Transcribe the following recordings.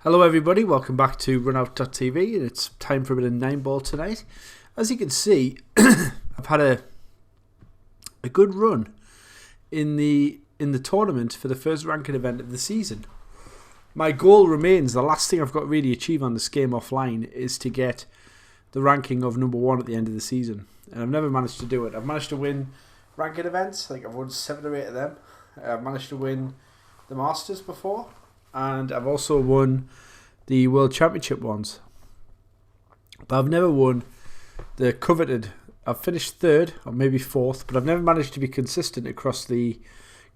Hello everybody, welcome back to runout.tv, and it's time for a bit of 9-ball tonight. As you can see, I've had a good run in the tournament for the first ranking event of the season. My goal remains, the last thing I've got to really achieve on this game offline is to get the ranking of number 1 at the end of the season. And I've never managed to do it. I've managed to win ranking events, I think I've won 7 or 8 of them. I've managed to win the Masters before. And I've also won the World Championship ones. But I've never won the coveted. I've finished 3rd or maybe 4th, but I've never managed to be consistent across the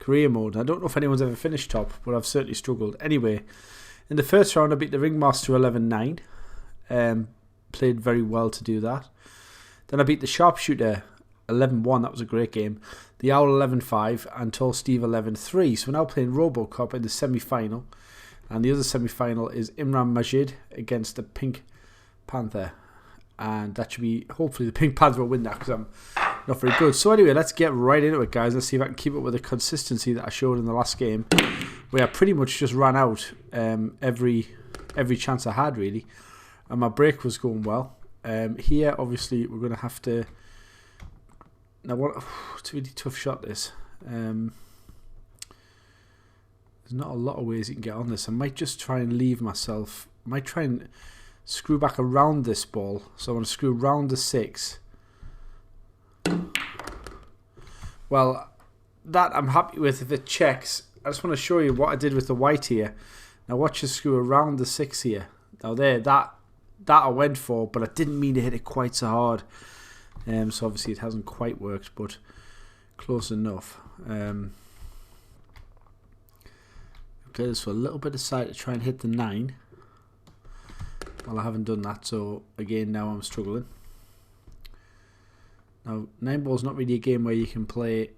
career mode. I don't know if anyone's ever finished top, but I've certainly struggled. Anyway, in the first round I beat the Ringmaster 11-9. Played very well to do that. Then I beat the Sharpshooter 11-1. That was a great game. The Owl 11-5 and Tall Steve 11-3. So we're now playing Robocop in the semi-final. And the other semi-final is Imran Majid against the Pink Panther. And that should be, hopefully the Pink Panther will win that because I'm not very good. So anyway, let's get right into it, guys. Let's see if I can keep up with the consistency that I showed in the last game, where I pretty much just ran out every chance I had, really. And my break was going well. Here, obviously, we're going to have to... Now, it's a really tough shot, this. There's not a lot of ways you can get on this. I might just try and leave myself. I might try and screw back around this ball. So I want to screw round the 6. Well, that I'm happy with if it checks. I just want to show you what I did with the white here. Now watch us screw around the 6 here. Now there, that I went for, but I didn't mean to hit it quite so hard. So obviously it hasn't quite worked, but close enough. Play this for a little bit of side to try and hit the 9. Well, I haven't done that, so again now I'm struggling. Now 9-ball's not really a game where you can play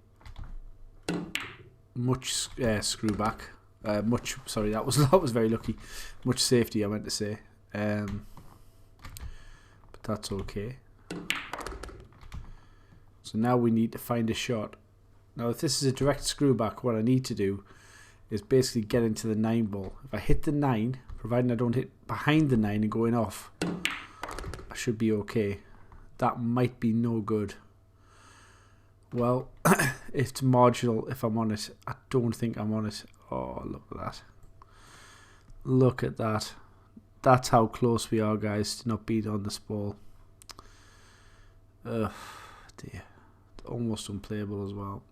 much screw back. Sorry, that was very lucky. Much safety, I meant to say. But that's okay. So now we need to find a shot. Now if this is a direct screw back, what I need to do is basically get into the 9-ball. If I hit the 9, providing I don't hit behind the 9 and going off, I should be okay. That might be no good. Well, it's marginal if I'm on it. I don't think I'm on it. Oh, look at that. Look at that. That's how close we are, guys, to not being on this ball. Ugh, dear. It's almost unplayable as well.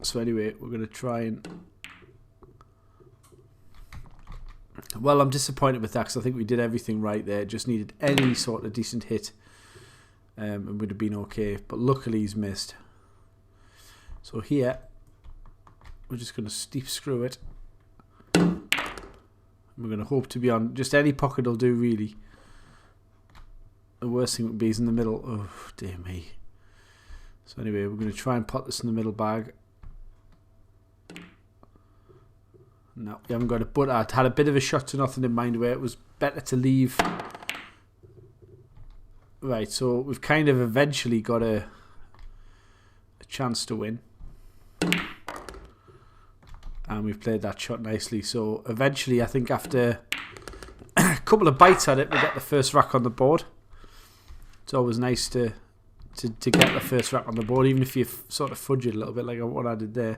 So anyway, we're going to try and... Well, I'm disappointed with that because I think we did everything right there. Just needed any sort of decent hit and would have been okay. But luckily he's missed. So here, we're just going to steep screw it. We're going to hope to be on... Just any pocket will do, really. The worst thing would be is in the middle. Oh, dear me. So anyway, we're going to try and pot this in the middle bag. No, we haven't got it, but I had a bit of a shot to nothing in mind where it was better to leave. Right, so we've kind of eventually got a chance to win. And we've played that shot nicely. So eventually, I think after a couple of bites at it, we get the first rack on the board. It's always nice to get the first rack on the board, even if you sort of fudge it a little bit like what I did there.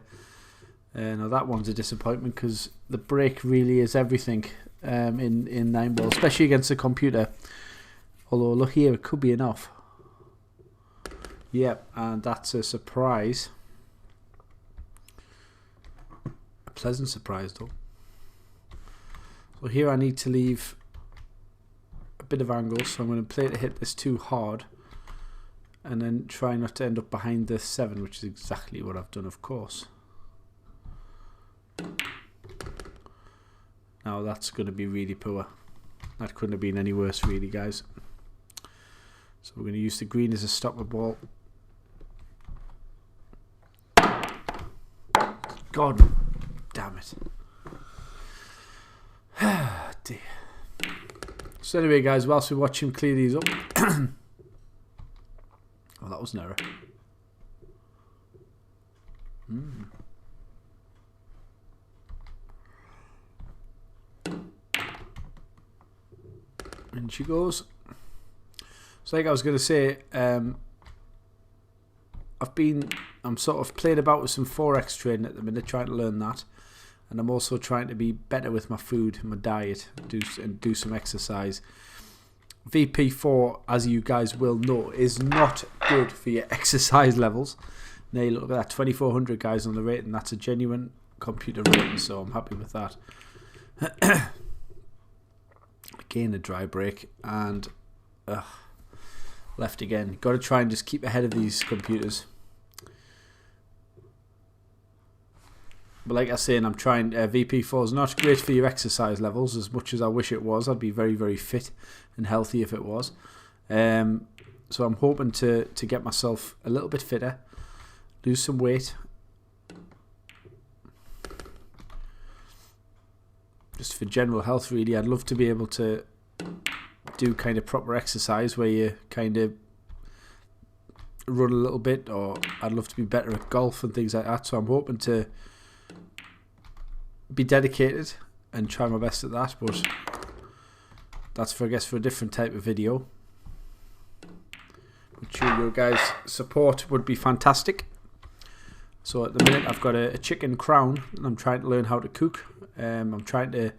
Now that one's a disappointment because the break really is everything in 9-ball, especially against the computer. Although look here, it could be enough. Yep, and that's a surprise. A pleasant surprise though. So here I need to leave a bit of angle, so I'm going to play to hit this too hard. And then try not to end up behind the 7, which is exactly what I've done, of course. Now that's going to be really poor. That couldn't have been any worse, really, guys. So we're going to use the green as a stopper ball. God damn it. Dear. So anyway, guys, whilst we watch him clear these up. Oh, that was an error. And she goes. So like I was going to say, I'm sort of playing about with some Forex trading at the minute, trying to learn that. And I'm also trying to be better with my food, my diet, and do some exercise. VP4, as you guys will know, is not good for your exercise levels. Now you look at that, 2,400 guys on the rating. That's a genuine computer rating, so I'm happy with that. Again, a dry break, and left again. Got to try and just keep ahead of these computers. But like I was saying, I'm trying. VP4 is not great for your exercise levels as much as I wish it was. I'd be very, very fit and healthy if it was. So I'm hoping to get myself a little bit fitter, lose some weight. Just for general health, really. I'd love to be able to do kind of proper exercise where you kind of run a little bit, or I'd love to be better at golf and things like that. So I'm hoping to be dedicated and try my best at that, but that's for, I guess, for a different type of video. But you guys' support would be fantastic. So at the minute I've got a chicken crown and I'm trying to learn how to cook. I'm trying to...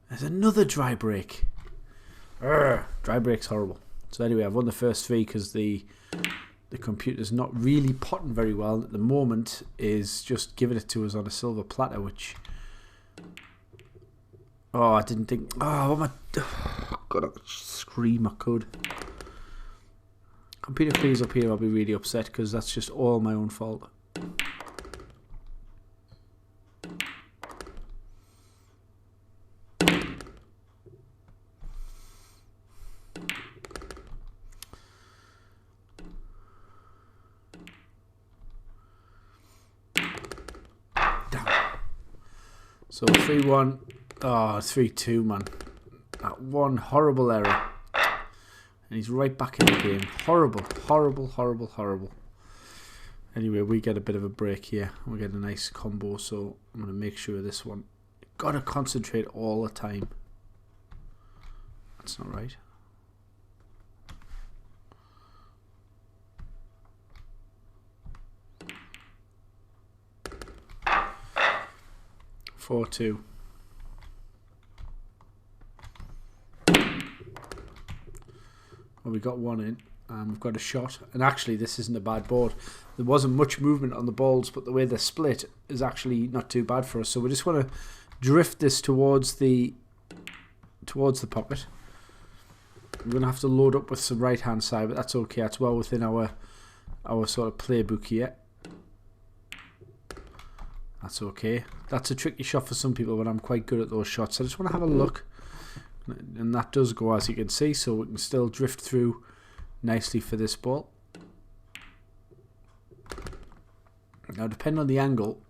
There's another dry break. Dry break's horrible. So anyway, I've won the first 3 because the computer's not really potting very well at the moment. Is just giving it to us on a silver platter, which... Oh, I didn't think... Oh, what am I... Oh, God, I could scream, I could. Computer freeze up here, I'll be really upset because that's just all my own fault. So 3-1. Oh, 3-2, man. That one horrible error. And he's right back in the game. Horrible, horrible, horrible, horrible. Anyway, we get a bit of a break here. We get a nice combo, so I'm going to make sure of this one. Got to concentrate all the time. That's not right. Four, 2. Well, we got one in. We've got a shot. And actually, this isn't a bad board. There wasn't much movement on the balls, but the way they're split is actually not too bad for us. So we just want to drift this towards the pocket. We're going to have to load up with some right-hand side, but that's okay. That's well within our sort of playbook here. That's okay. That's a tricky shot for some people, but I'm quite good at those shots. I just want to have a look. And that does go, as you can see, so we can still drift through nicely for this ball. Now, depending on the angle,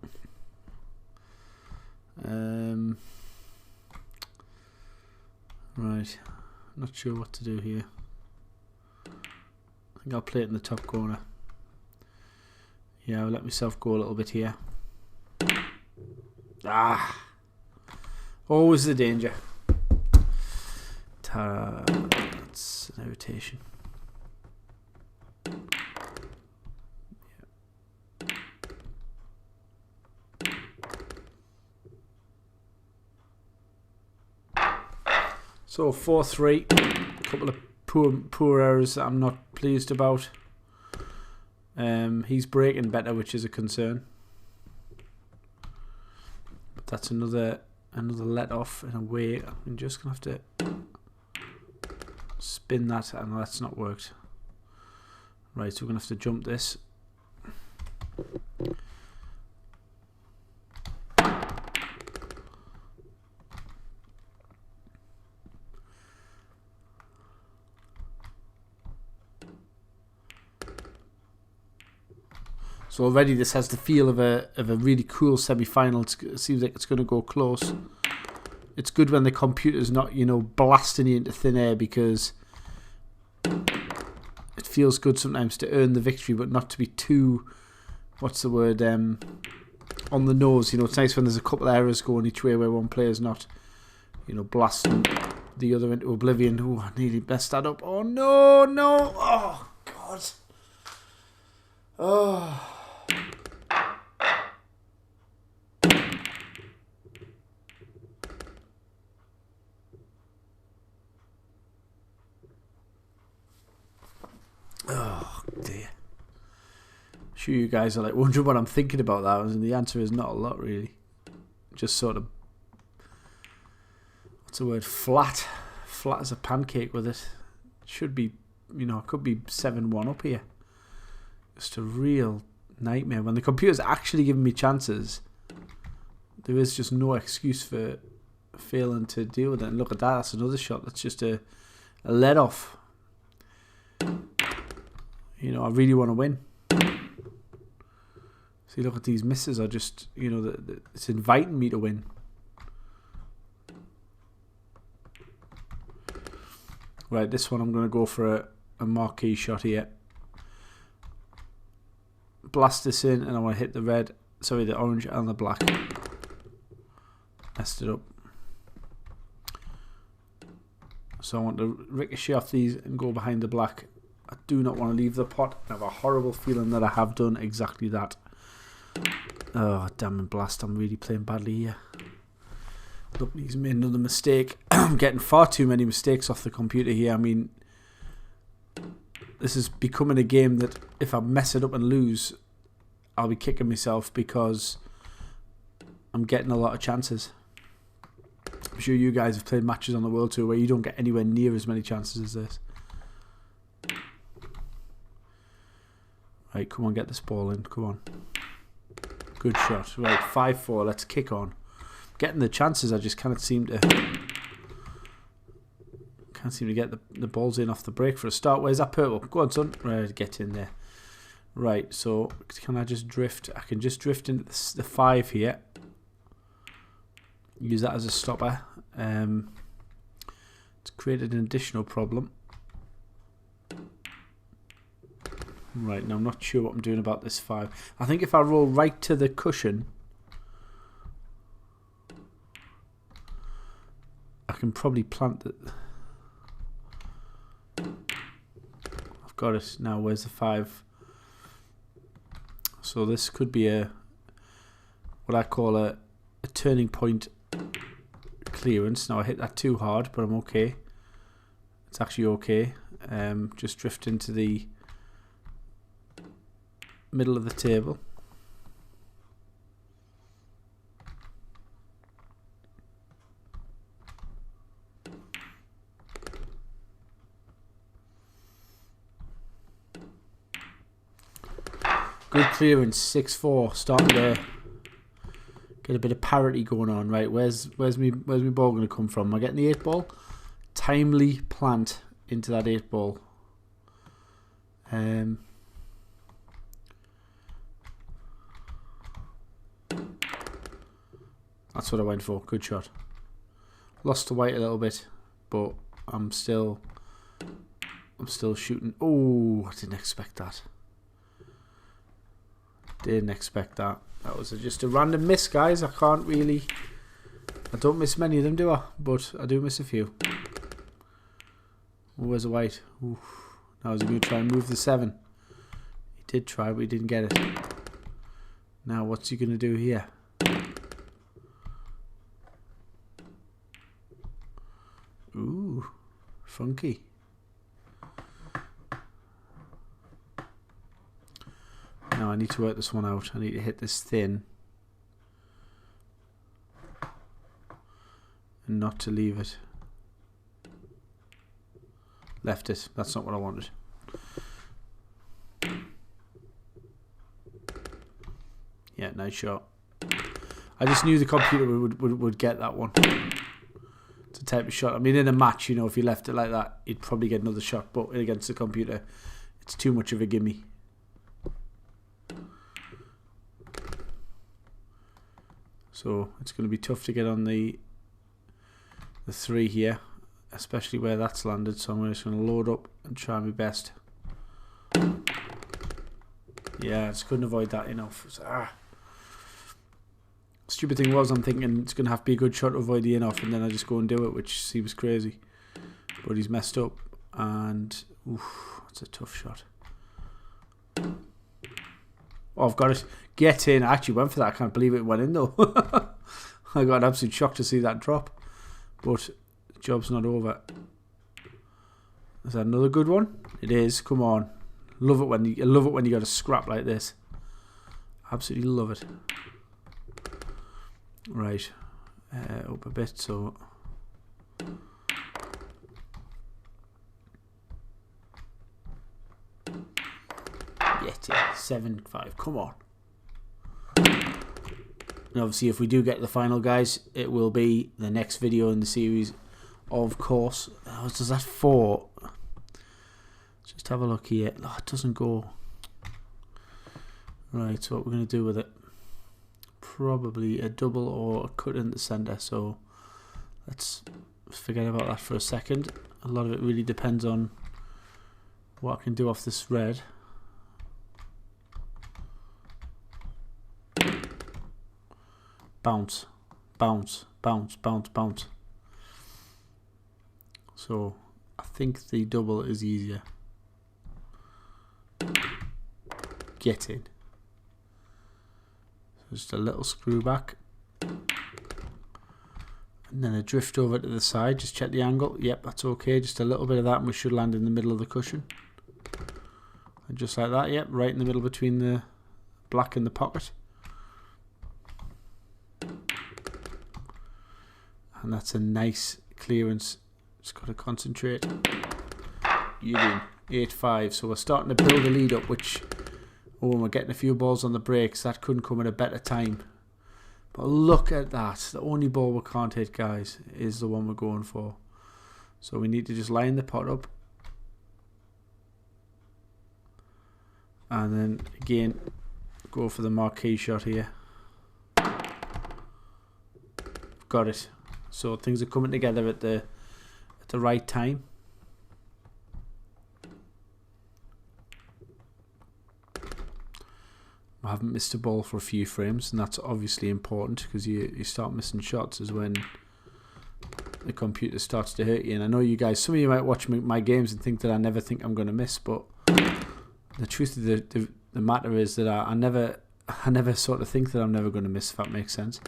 right, not sure what to do here. I think I'll play it in the top corner. Yeah, I'll let myself go a little bit here. Ah, always the danger. That's an irritation. Yeah. So 4-3. A couple of poor errors that I'm not pleased about. He's breaking better, which is a concern. But that's another let off in a way. I'm just gonna have to spin that, and that's not worked. Right, so we're gonna have to jump this. So already this has the feel of a really cool semi-final. It seems like it's going to go close. It's good when the computer's not, you know, blasting you into thin air, because it feels good sometimes to earn the victory, but not to be too, what's the word, on the nose. You know, it's nice when there's a couple of errors going each way where one player's not, you know, blasting the other into oblivion. Oh, I nearly messed that up. Oh, no, no. Oh, God. Oh. Oh, dear. I'm sure you guys are like wondering what I'm thinking about that, and the answer is not a lot, really. Just sort of, what's the word, flat as a pancake with it. Should be, you know, it could be 7-1 up here. Just a real nightmare. When the computer's actually giving me chances, there is just no excuse for failing to deal with it. And look at that, that's another shot. That's just a let off. You know, I really want to win. See, look at these misses. Are just, you know, it's inviting me to win. Right, this one I'm going to go for a marquee shot here. Blast this in, and I want to hit the red, sorry, the orange and the black. Messed it up. So I want to ricochet off these and go behind the black. I do not want to leave the pot. I have a horrible feeling that I have done exactly that. Oh, damn and blast. I'm really playing badly here. Look, he's made another mistake. I'm getting far too many mistakes off the computer here. I mean, this is becoming a game that if I mess it up and lose, I'll be kicking myself because I'm getting a lot of chances. I'm sure you guys have played matches on the World Tour where you don't get anywhere near as many chances as this. Right, come on, get this ball in. Come on. Good shot. Right, 5-4. Let's kick on. Getting the chances, I just can't seem to get the balls in off the break for a start. Where's that purple? Go on, son. Right, get in there. Right, so can I just drift? I can just drift into the 5 here. Use that as a stopper. It's created an additional problem. Right, now I'm not sure what I'm doing about this 5. I think if I roll right to the cushion, I can probably plant it. I've got it now. Where's the 5? So this could be what I call a turning point clearance. Now I hit that too hard, but I'm okay. It's actually okay. Just drift into the middle of the table. Good clearance, 6-4. Starting to get a bit of parity going on. Right, where's me ball going to come from? Am I getting the 8 ball? Timely plant into that 8 ball. That's what I went for. Good shot. Lost to white a little bit, but I'm still shooting. Oh, I didn't expect that. Didn't expect that. That was just a random miss, guys. I don't miss many of them, do I? But I do miss a few. Oh, where's the white? Ooh. Now is he going to try and move the 7? He did try, but he didn't get it. Now what's he going to do here? Ooh, funky. Now I need to work this one out. I need to hit this thin and not to leave it. Left it. That's not what I wanted. Yeah, nice shot. I just knew the computer would get that one. It's a type of shot. I mean, in a match, you know, if you left it like that, you'd probably get another shot. But against the computer, it's too much of a gimme. So it's going to be tough to get on the 3 here, especially where that's landed. So I'm just going to load up and try my best. Yeah, I just couldn't avoid that enough. Stupid thing was, I'm thinking it's going to have to be a good shot to avoid the in-off, and then I just go and do it, which seems crazy. But he's messed up, and oof, that's a tough shot. Oh, I've got it. Get in. I actually went for that. I can't believe it went in, though. I got an absolute shock to see that drop. But the job's not over. Is that another good one? It is. Come on. Love it when you got a scrap like this. Absolutely love it. Right. Up a bit, so... Get it. 7-5. Come on. And obviously, if we do get to the final, guys, it will be the next video in the series, of course. Oh, does that 4? Just have a look here. Oh, it doesn't go. Right, so what we're going to do with it? Probably a double or a cut in the centre. So let's forget about that for a second. A lot of it really depends on what I can do off this red. Bounce, bounce, bounce, bounce, bounce. So I think the double is easier. Get in. So just a little screw back. And then a drift over to the side. Just check the angle. Yep, that's okay. Just a little bit of that and we should land in the middle of the cushion. And just like that, yep, right in the middle between the black and the pocket. And that's a nice clearance. Just got to concentrate. You win. 8-5. So we're starting to build a lead up, which, oh, we're getting a few balls on the breaks. That couldn't come at a better time. But look at that. The only ball we can't hit, guys, is the one we're going for. So we need to just line the pot up. And then, again, go for the marquee shot here. Got it. So things are coming together at the right time. I haven't missed a ball for a few frames, and that's obviously important because you start missing shots is when the computer starts to hurt you. And I know you guys, some of you might watch my games and think that I never think I'm going to miss, but the truth of the matter is that I never sort of think that I'm never going to miss, if that makes sense.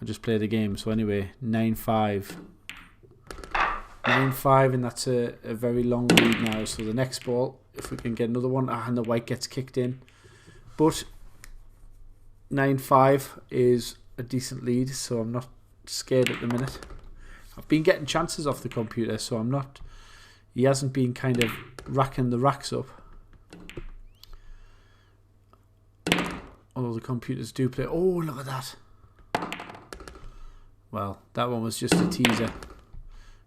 I just play the game. So anyway, 9-5. 9-5, and that's a very long lead now. So the next ball, if we can get another one, and the white gets kicked in. But 9-5 is a decent lead, so I'm not scared at the minute. I've been getting chances off the computer, so I'm not... He hasn't been kind of racking the racks up. Although the computers do play... Oh, look at that. Well, that one was just a teaser.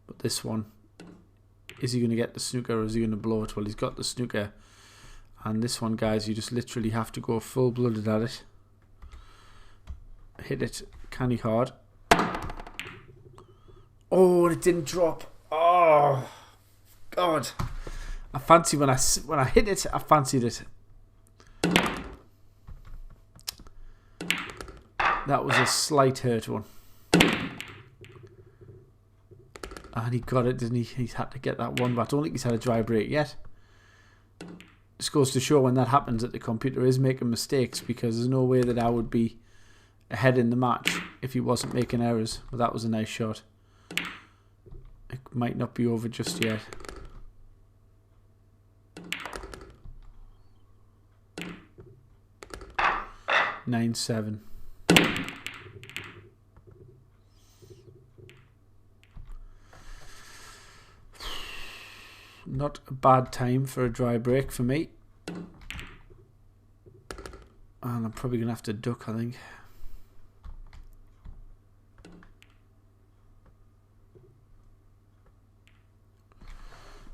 But this one, is he going to get the snooker or is he going to blow it? Well, he's got the snooker. And this one, guys, you just literally have to go full-blooded at it. Hit it canny hard. Oh, and it didn't drop. Oh, God. I fancy when I hit it, I fancied it. That was a slight hurt one. And he got it, didn't he? He's had to get that one, but I don't think he's had a dry break yet. This goes to show when that happens that the computer is making mistakes, because there's no way that I would be ahead in the match if he wasn't making errors. But that was a nice shot. It might not be over just yet. Nine, 7. Not a bad time for a dry break for me. And I'm probably going to have to duck, I think.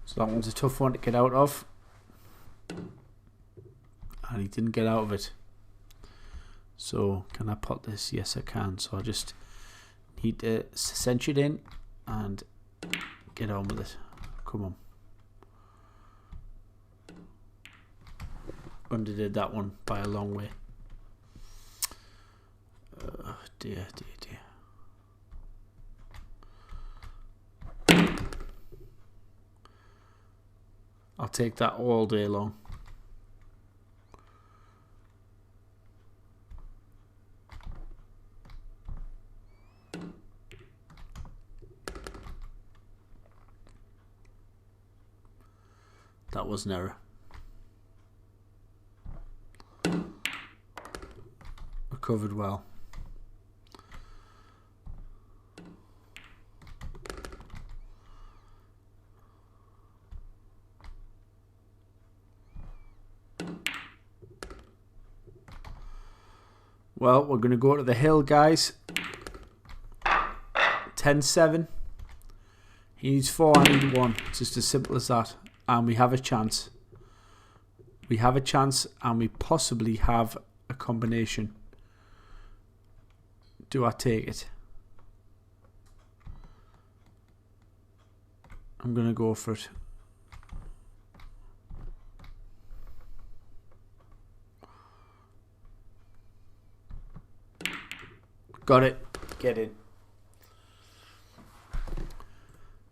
So that one's a tough one to get out of. And he didn't get out of it. So, can I pot this? Yes, I can. So I just need to cinch it in and get on with it. Come on. Underdid that one by a long way. Dear. I'll take that all day long. That was an error. Recovered well. Well, we're going to go to the hill, guys. 10-7. He needs 4, I need 1. It's just as simple as that. And we have a chance. We have a chance, and we possibly have a combination. Do I take it? I'm going to go for it. Got it. Get in.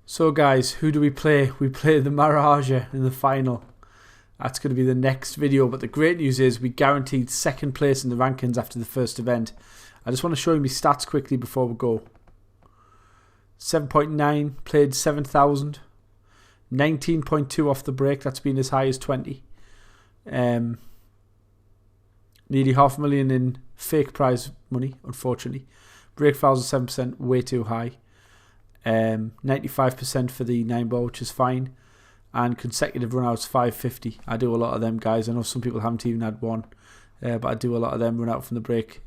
So guys, who do we play? We play the Mal255 in the final. That's going to be the next video. But the great news is we guaranteed second place in the rankings after the first event. I just want to show you my stats quickly before we go. 7.9, played 7,000. 19.2 off the break. That's been as high as 20. Nearly $500,000 in fake prize money, unfortunately. Break fouls are 7%, way too high. 95% for the 9-ball, which is fine. And consecutive runouts, 550. I do a lot of them, guys. I know some people haven't even had one. But I do a lot of them run out from the break.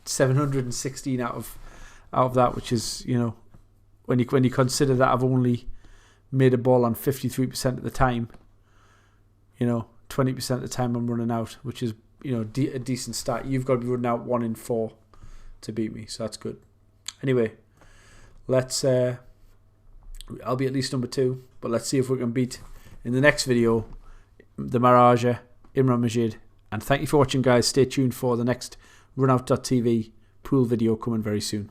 716 out of that, which is, you know, when you consider that I've only made a ball on 53% of the time, you know, 20% of the time I'm running out, which is, you know, a decent stat. You've got to be running out 1 in 4 to beat me, so that's good. Anyway, let's I'll be at least number 2, but let's see if we can beat in the next video the Mal255, Imran Majid. And thank you for watching, guys. Stay tuned for the next runout.tv pool video coming very soon.